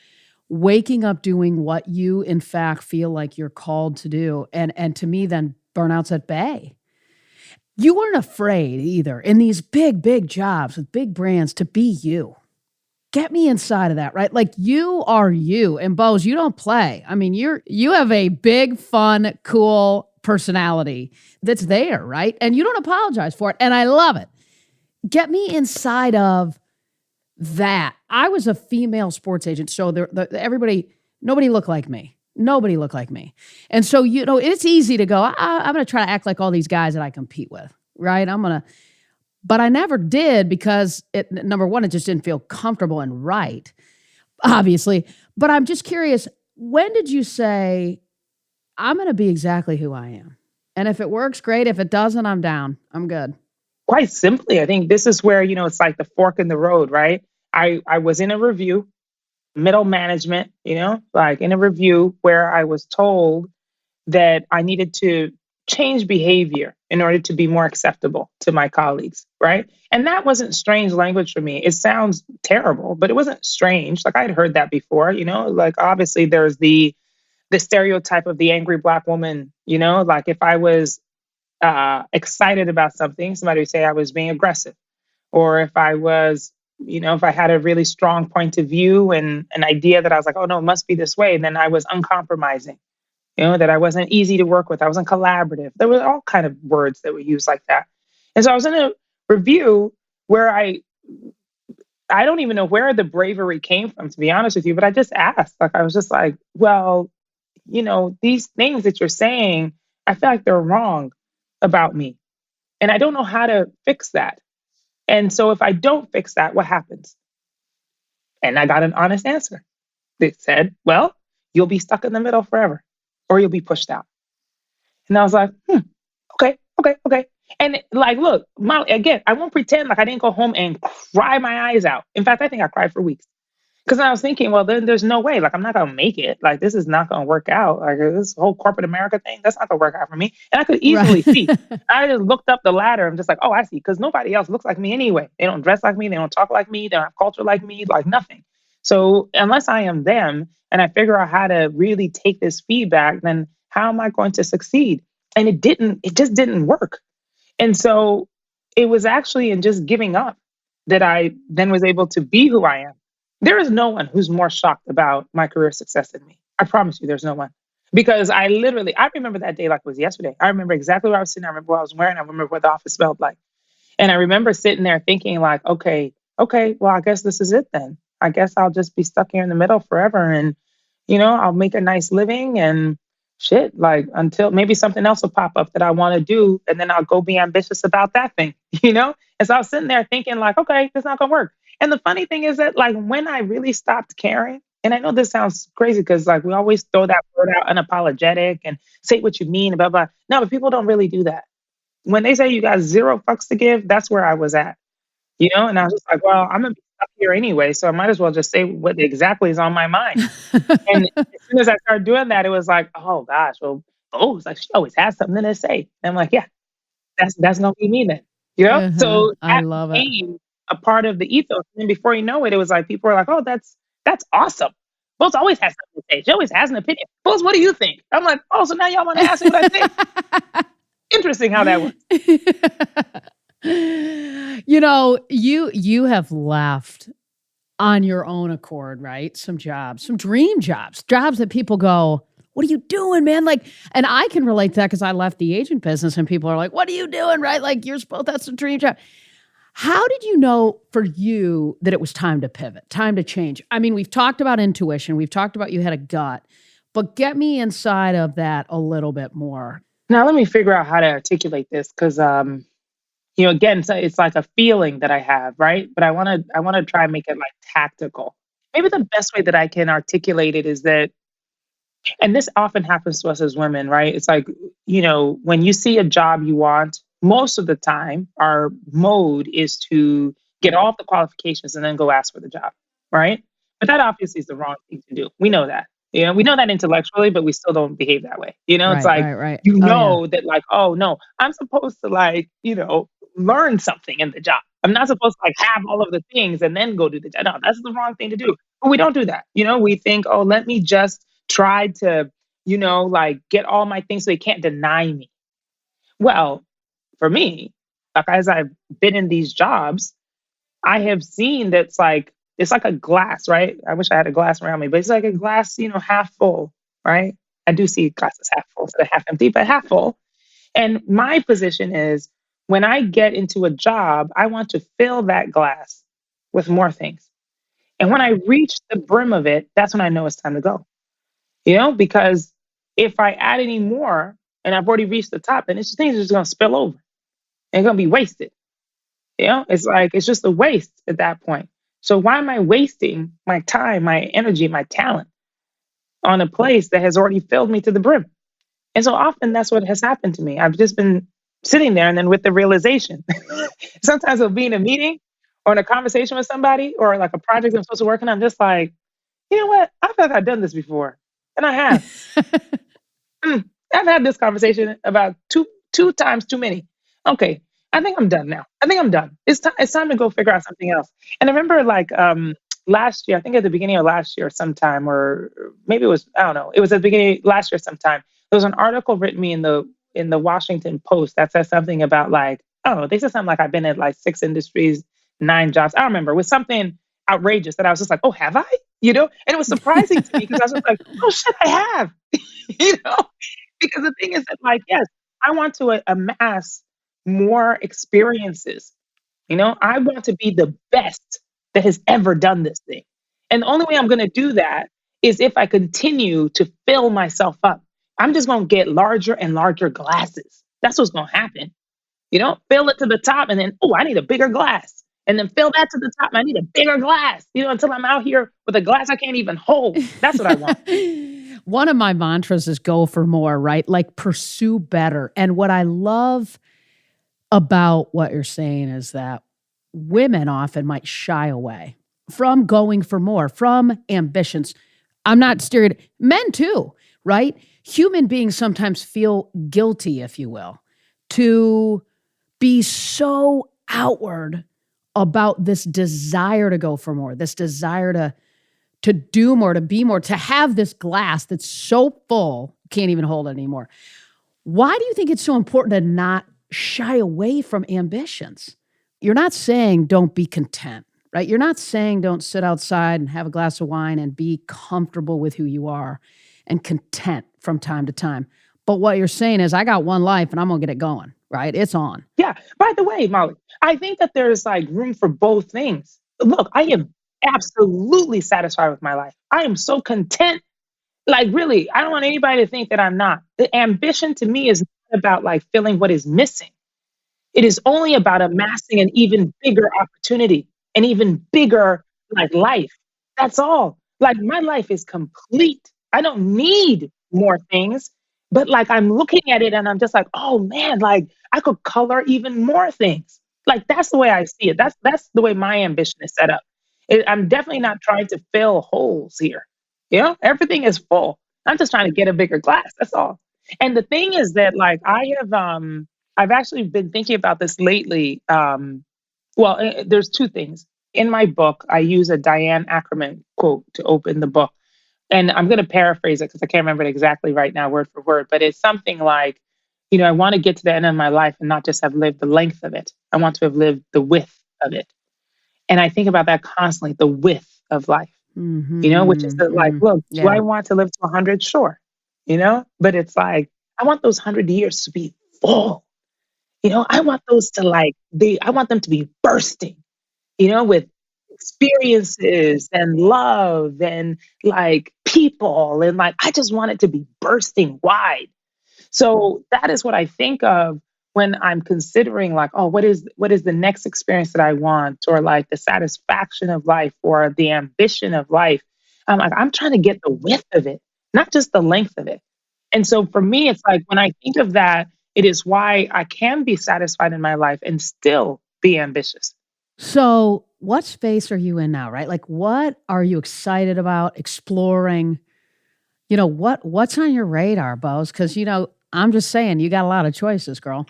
waking up doing what you in fact feel like you're called to do. And to me, then burnout's at bay. You weren't afraid either in these big, big jobs with big brands to be you. Get me inside of that, right? Like you are you. And Boz, you don't play. I mean, you have a big, fun, cool personality that's there, right? And you don't apologize for it. And I love it. Get me inside of that. I was a female sports agent. So nobody looked like me. Nobody looked like me. And so, it's easy to go, I'm going to try to act like all these guys that I compete with, right? But I never did because number one, it just didn't feel comfortable and right, obviously. But I'm just curious, when did you say, I'm going to be exactly who I am? And if it works, great. If it doesn't, I'm down. I'm good. Quite simply, I think this is where, it's like the fork in the road, right? I was in a review, middle management, like in a review where I was told that I needed to change behavior in order to be more acceptable to my colleagues, right? And that wasn't strange language for me. It sounds terrible, but it wasn't strange. Like I'd heard that before, like obviously there's the stereotype of the angry Black woman, like if I was excited about something, somebody would say I was being aggressive. Or if I was, if I had a really strong point of view and an idea that I was like, oh no, it must be this way, then I was uncompromising. That I wasn't easy to work with. I wasn't collaborative. There were all kind of words that were used like that. And so I was in a review where I don't even know where the bravery came from, to be honest with you, but I just asked. Like, I was just like, well, these things that you're saying, I feel like they're wrong about me. And I don't know how to fix that. And so if I don't fix that, what happens? And I got an honest answer. It said, well, you'll be stuck in the middle forever, or you'll be pushed out. And I was like, okay. And like, look, again, I won't pretend like I didn't go home and cry my eyes out. In fact, I think I cried for weeks. Because I was thinking, well, then there's no way. Like, I'm not going to make it. Like, this is not going to work out. Like, this whole corporate America thing, that's not going to work out for me. And I could easily see. I just looked up the ladder. I'm just like, oh, I see. Because nobody else looks like me anyway. They don't dress like me. They don't talk like me. They don't have culture like me, like nothing. So unless I am them and I figure out how to really take this feedback, then how am I going to succeed? And it just didn't work. And so it was actually in just giving up that I then was able to be who I am. There is no one who's more shocked about my career success than me. I promise you, there's no one. Because I remember that day like it was yesterday. I remember exactly where I was sitting. I remember what I was wearing. I remember what the office smelled like. And I remember sitting there thinking like, okay, well, I guess this is it then. I guess I'll just be stuck here in the middle forever. And, I'll make a nice living and shit, like until maybe something else will pop up that I want to do. And then I'll go be ambitious about that thing, And so I was sitting there thinking like, okay, it's not going to work. And the funny thing is that like when I really stopped caring, and I know this sounds crazy because like we always throw that word out unapologetic and say what you mean, blah, blah. No, but people don't really do that. When they say you got zero fucks to give, that's where I was at, And I was just like, well, I'm going to be up here anyway, so I might as well just say what exactly is on my mind. And as soon as I started doing that, it was like, oh gosh, well, oh, it's like she always has something to say. And I'm like, yeah, that's gonna be me then. You know? Uh-huh. So I that love it. became a part of the ethos. And before you know it, it was like people were like, oh, that's awesome. Rose always has something to say. She always has an opinion. Rose, what do you think? I'm like, oh, so now y'all want to ask me what I think? Interesting how that works. You have left on your own accord, right? Some jobs, some dream jobs that people go, "What are you doing, man?" Like, and I can relate to that because I left the agent business and people are like, "What are you doing?" Right? Like, that's a dream job. How did you know for you that it was time to pivot, time to change? I mean, we've talked about intuition, we've talked about you had a gut, but get me inside of that a little bit more. Now let me figure out how to articulate this because again, so it's like a feeling that I have, right? But I wanna try and make it like tactical. Maybe the best way that I can articulate it is that, and this often happens to us as women, right? It's like, when you see a job you want, most of the time, our mode is to get all of the qualifications and then go ask for the job, right? But that obviously is the wrong thing to do. We know that. We know that intellectually, but we still don't behave that way. It's Right, like, right, right. Oh yeah. that, like, oh no, I'm supposed to, like, learn something in the job. I'm not supposed to like have all of the things and then go do the job. No, that's the wrong thing to do. But we don't do that. We think, oh, let me just try to, like get all my things so they can't deny me. Well, for me, like as I've been in these jobs, I have seen that it's like a glass, right? I wish I had a glass around me, but it's like a glass, half full, right? I do see glasses half full instead of half empty, but half full. And my position is when I get into a job, I want to fill that glass with more things. And when I reach the brim of it, that's when I know it's time to go. Because if I add any more and I've already reached the top, then things are just going to spill over and going to be wasted. It's like, it's just a waste at that point. So why am I wasting my time, my energy, my talent on a place that has already filled me to the brim? And so often that's what has happened to me. I've just been sitting there and then with the realization, sometimes I'll be in a meeting or in a conversation with somebody or like a project I'm supposed to work on. I'm just like, you know what? I feel like I've done this before. And I have. I've had this conversation about two times too many. Okay, I think I'm done now. I think I'm done. It's time to go figure out something else. And I remember like last year, I think at the beginning of last year sometime, or maybe it was, I don't know, it was at the beginning last year sometime. There was an article written me in the Washington Post that says something about like, I don't know, they said something like I've been at like 6 industries, 9 jobs. I don't remember. It was something outrageous that I was just like, oh, have I? And it was surprising to me because I was just like, oh shit, I have. you know? Because the thing is that, like, yes, I want to amass more experiences. I want to be the best that has ever done this thing. And the only way I'm going to do that is if I continue to fill myself up. I'm just going to get larger and larger glasses. That's what's going to happen. Fill it to the top and then, oh, I need a bigger glass. And then fill that to the top. And I need a bigger glass, until I'm out here with a glass I can't even hold. That's what I want. One of my mantras is go for more, right? Like pursue better. And what I love about what you're saying is that women often might shy away from going for more, from ambitions. I'm not men too, right? Human beings sometimes feel guilty, if you will, to be so outward about this desire to go for more, this desire to do more, to be more, to have this glass that's so full, can't even hold it anymore. Why do you think it's so important to not shy away from ambitions? You're not saying don't be content, right? You're not saying don't sit outside and have a glass of wine and be comfortable with who you are and content from time to time. But what you're saying is, I got one life and I'm going to get it going, right? It's on. Yeah. By the way, Molly, I think that there's like room for both things. Look, I am absolutely satisfied with my life. I am so content. Like, really, I don't want anybody to think that I'm not. The ambition to me is not about like filling what is missing. It is only about amassing an even bigger opportunity, an even bigger like life. That's all. Like my life is complete. I don't need more things, but like I'm looking at it and I'm just like, oh man, like I could color even more things. Like that's the way I see it. That's the way my ambition is set up. I'm definitely not trying to fill holes here. Everything is full. I'm just trying to get a bigger glass. That's all. And the thing is that like I've actually been thinking about this lately. Well, there's two things. In my book, I use a Diane Ackerman quote to open the book. And I'm going to paraphrase it because I can't remember it exactly right now, word for word, but it's something like, I want to get to the end of my life and not just have lived the length of it. I want to have lived the width of it. And I think about that constantly, the width of life, which is that like, look, do I Yeah. want to live to 100? Sure. But it's like, I want those 100 years to be full. I want those to I want them to be bursting, with experiences and love and like people. And like, I just want it to be bursting wide. So that is what I think of when I'm considering like, oh, what is the next experience that I want, or like the satisfaction of life or the ambition of life. I'm like, I'm trying to get the width of it, not just the length of it. And so for me, it's like when I think of that, it is why I can be satisfied in my life and still be ambitious. So, what space are you in now, right? Like, what are you excited about exploring? What's on your radar, Bose? Because I'm just saying, you got a lot of choices, girl.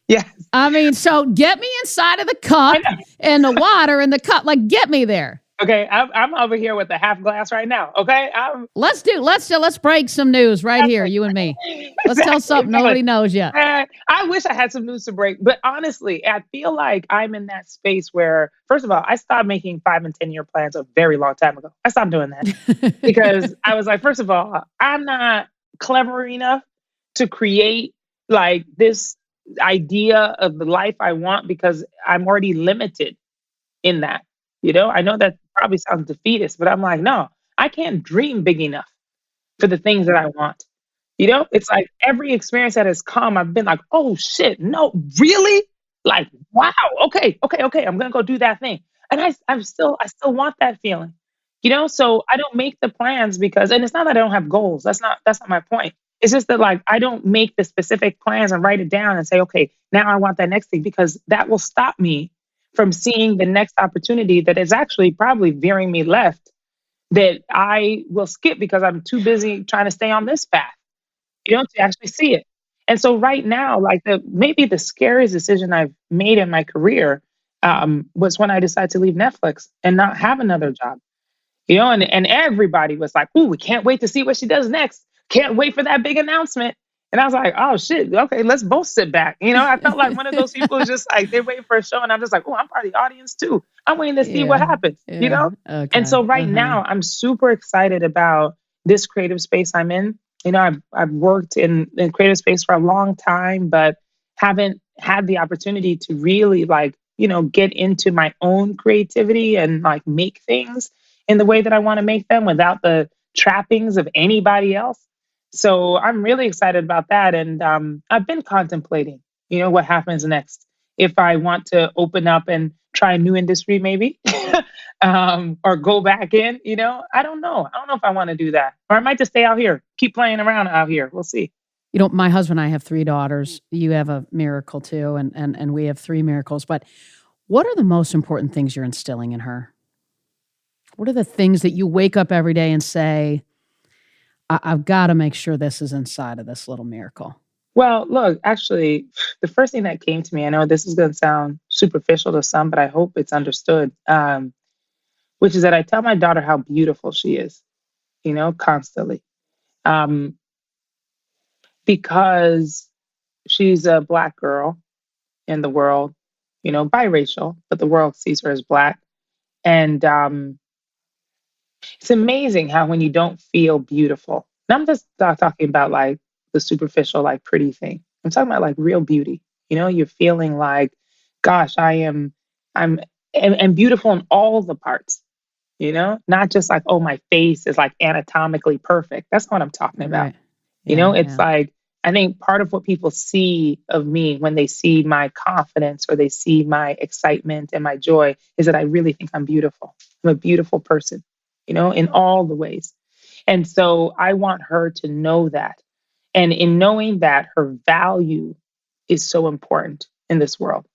Yes. I mean, so get me inside of the I cup know. and the water in the cup. Like, get me there. Okay, I'm over here with a half glass right now. Okay, Let's break some news right here, you and me. Let's tell something exactly. nobody knows yet. I wish I had some news to break, but honestly, I feel like I'm in that space where, first of all, I stopped making 5 and 10 year plans a very long time ago. I stopped doing that because I was like, first of all, I'm not clever enough to create like this idea of the life I want because I'm already limited in that. I know that probably sounds defeatist, but I'm like, no, I can't dream big enough for the things that I want. It's like every experience that has come, I've been like, oh shit, no, really? Like, wow, okay, I'm gonna go do that thing. And I still want that feeling. So I don't make the plans because, and it's not that I don't have goals. That's not my point. It's just that like I don't make the specific plans and write it down and say, okay, now I want that next thing, because that will stop me from seeing the next opportunity that is actually probably veering me left, that I will skip because I'm too busy trying to stay on this path, to actually see it. And so right now, like maybe the scariest decision I've made in my career was when I decided to leave Netflix and not have another job. And everybody was like, "Ooh, we can't wait to see what she does next. Can't wait for that big announcement." And I was like, "Oh shit, okay, let's both sit back." I felt like one of those people who's just like they're waiting for a show, and I'm just like, "Oh, I'm part of the audience too. I'm waiting to see what Yeah. happens." Yeah. And Okay. so right now, I'm super excited about this creative space I'm in. I've worked in creative space for a long time, but haven't had the opportunity to really like get into my own creativity and like make things in the way that I want to make them without the trappings of anybody else. So I'm really excited about that. And I've been contemplating, what happens next. If I want to open up and try a new industry, maybe, or go back in, I don't know. I don't know if I want to do that. Or I might just stay out here, keep playing around out here. We'll see. My husband and I have 3 daughters. You have a miracle too, and we have 3 miracles. But what are the most important things you're instilling in her? What are the things that you wake up every day and say, I've got to make sure this is inside of this little miracle? Well, look, actually, the first thing that came to me, I know this is going to sound superficial to some, but I hope it's understood, which is that I tell my daughter how beautiful she is, constantly. Um, because she's a Black girl in the world, biracial, but the world sees her as Black. And it's amazing how when you don't feel beautiful, and I'm just not talking about like the superficial, like pretty thing. I'm talking about like real beauty. You're feeling like, gosh, I'm, and beautiful in all the parts, not just like, oh, my face is like anatomically perfect. That's not what I'm talking about. Right. Yeah. It's like, I think part of what people see of me when they see my confidence or they see my excitement and my joy is that I really think I'm beautiful. I'm a beautiful person, in all the ways. And so I want her to know that. And in knowing that, her value is so important in this world.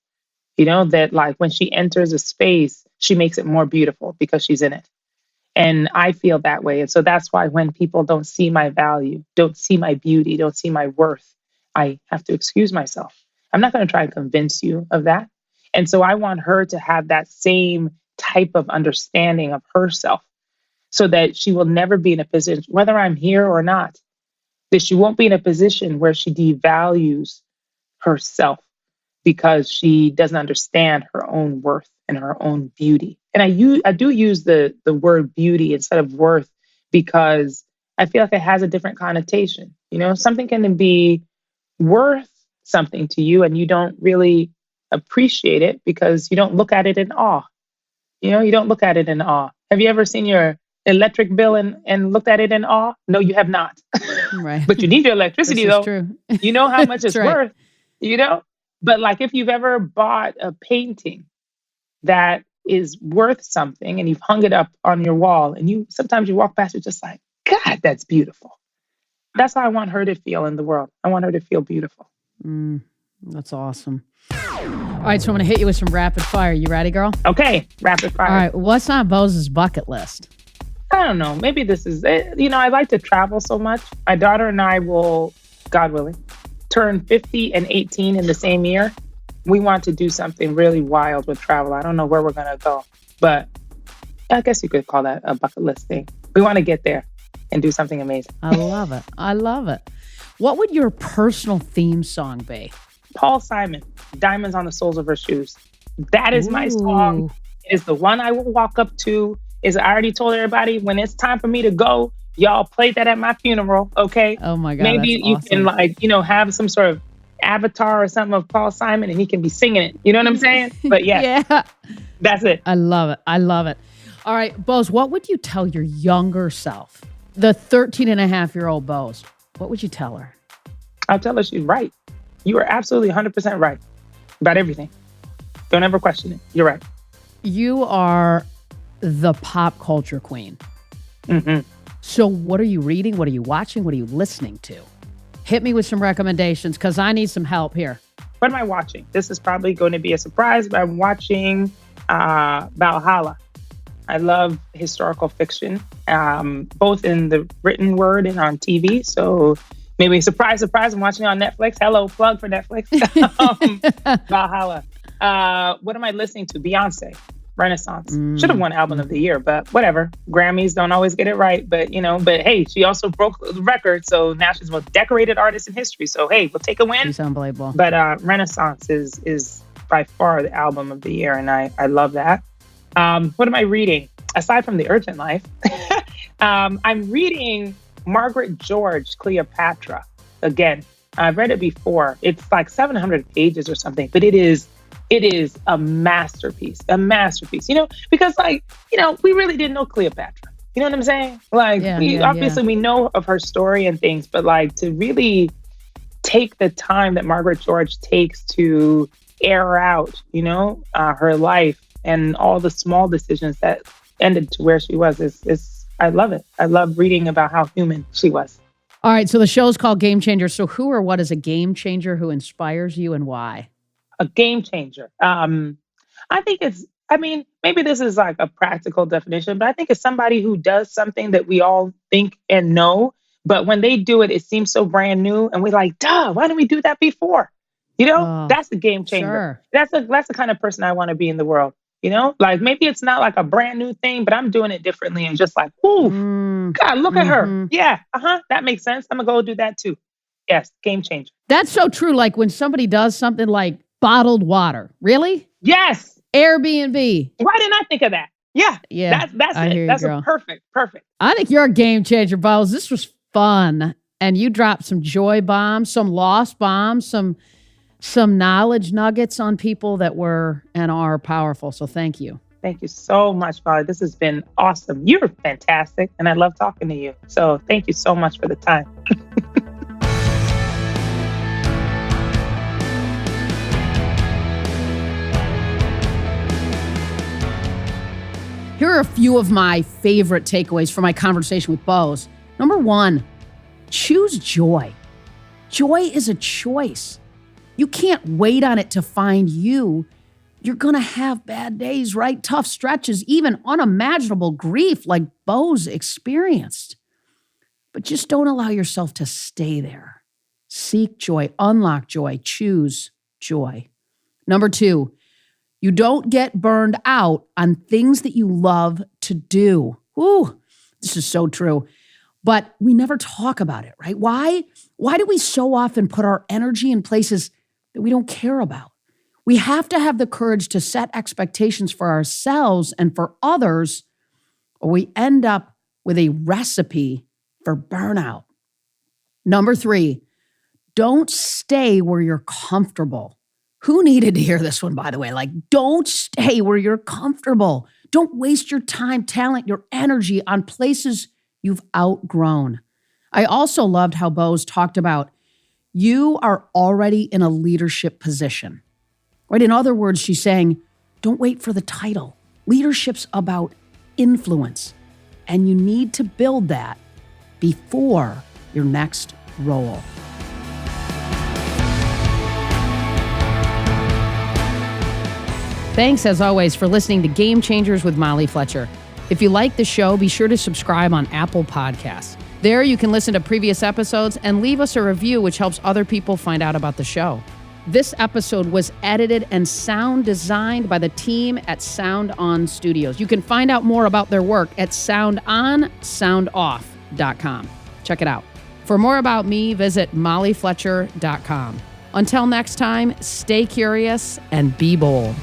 that like when she enters a space, she makes it more beautiful because she's in it. And I feel that way. And so that's why when people don't see my value, don't see my beauty, don't see my worth, I have to excuse myself. I'm not going to try and convince you of that. And so I want her to have that same type of understanding of herself so that she will never be in a position, whether I'm here or not, that she won't be in a position where she devalues herself because she doesn't understand her own worth and her own beauty. And I do use the word beauty instead of worth because I feel like it has a different connotation. Something can be worth something to you and you don't really appreciate it because you don't look at it in awe. You don't look at it in awe. Have you ever seen your electric bill and looked at it in awe? No, you have not. Right. But you need your electricity though. True. You know how much it's right. worth, But like if you've ever bought a painting that is worth something and you've hung it up on your wall and sometimes you walk past it just like, God, that's beautiful. That's how I want her to feel in the world. I want her to feel beautiful. That's awesome. All right, so I'm going to hit you with some rapid fire. You ready, girl? Okay, rapid fire. All right, what's on Bo's bucket list? I don't know. Maybe this is it. I like to travel so much. My daughter and I will, God willing, turn 50 and 18 in the same year. We want to do something really wild with travel. I don't know where we're going to go, but I guess you could call that a bucket list thing. We want to get there and do something amazing. I love it. I love it. What would your personal theme song be? Paul Simon, Diamonds on the Soles of Her Shoes. That is my song. It is the one I will walk up to. I already told everybody when it's time for me to go, y'all play that at my funeral, okay? Oh my God, maybe you awesome. can have some sort of avatar or something of Paul Simon and he can be singing it. You know what I'm saying? But yeah, that's it. I love it. I love it. All right, Boz, what would you tell your younger self, the 13-and-a-half-year-old Boz? What would you tell her? I'll tell her she's right. You are absolutely 100% right about everything. Don't ever question it. You're right. You are the pop culture queen. Mm-hmm. So what are you reading? What are you watching? What are you listening to? Hit me with some recommendations because I need some help here. What am I watching? This is probably going to be a surprise, but I'm watching Valhalla. I love historical fiction, both in the written word and on TV. So maybe surprise, I'm watching it on Netflix. Hello, plug for Netflix. Valhalla. What am I listening to? Beyonce. Renaissance. Should have won Album of the Year, but whatever. Grammys don't always get it right, but hey, she also broke the record, so now she's the most decorated artist in history. So hey, we'll take a win. She's unbelievable. But Renaissance is by far the Album of the Year, and I love that. What am I reading? Aside from The Urgent Life, I'm reading Margaret George, Cleopatra. Again, I've read it before. It's like 700 pages or something, but it is a masterpiece, because we really didn't know Cleopatra. You know what I'm saying? Obviously we know of her story and things, but to really take the time that Margaret George takes to air out, her life and all the small decisions that ended to where she was I love it. I love reading about how human she was. All right. So the show's called Game Changer. So who or what is a game changer who inspires you and why? A game changer. I think maybe this is like a practical definition, but I think it's somebody who does something that we all think and know, but when they do it, it seems so brand new and we're like, duh, why didn't we do that before? That's the game changer. Sure. That's the kind of person I want to be in the world. Maybe it's not like a brand new thing, but I'm doing it differently and just like, ooh, God, look at her. Yeah. That makes sense. I'm gonna go do that too. Yes. Game changer. That's so true. Like when somebody does something like bottled water. Really? Yes. Airbnb. Why didn't I think of that? Yeah. That's it. That's perfect. I think you're a game changer, Boz. This was fun. And you dropped some joy bombs, some lost bombs, some knowledge nuggets on people that were and are powerful. So thank you. Thank you so much, Molly. This has been awesome. You're fantastic. And I love talking to you. So thank you so much for the time. Here are a few of my favorite takeaways from my conversation with Boz. Number one, choose joy. Joy is a choice. You can't wait on it to find you. You're going to have bad days, right? Tough stretches, even unimaginable grief like Bo's experienced. But just don't allow yourself to stay there. Seek joy, unlock joy, choose joy. Number 2, you don't get burned out on things that you love to do. Ooh, this is so true. But we never talk about it, right? Why? Why do we so often put our energy in places that we don't care about? We have to have the courage to set expectations for ourselves and for others, or we end up with a recipe for burnout. Number 3, don't stay where you're comfortable. Who needed to hear this one, by the way? Like, don't stay where you're comfortable. Don't waste your time, talent, your energy on places you've outgrown. I also loved how Bo's talked about you are already in a leadership position. Right? In other words, she's saying, don't wait for the title. Leadership's about influence, and you need to build that before your next role. Thanks, as always, for listening to Game Changers with Molly Fletcher. If you like the show, be sure to subscribe on Apple Podcasts. There you can listen to previous episodes and leave us a review, which helps other people find out about the show. This episode was edited and sound designed by the team at Sound On Studios. You can find out more about their work at soundonsoundoff.com. Check it out. For more about me, visit mollyfletcher.com. Until next time, stay curious and be bold.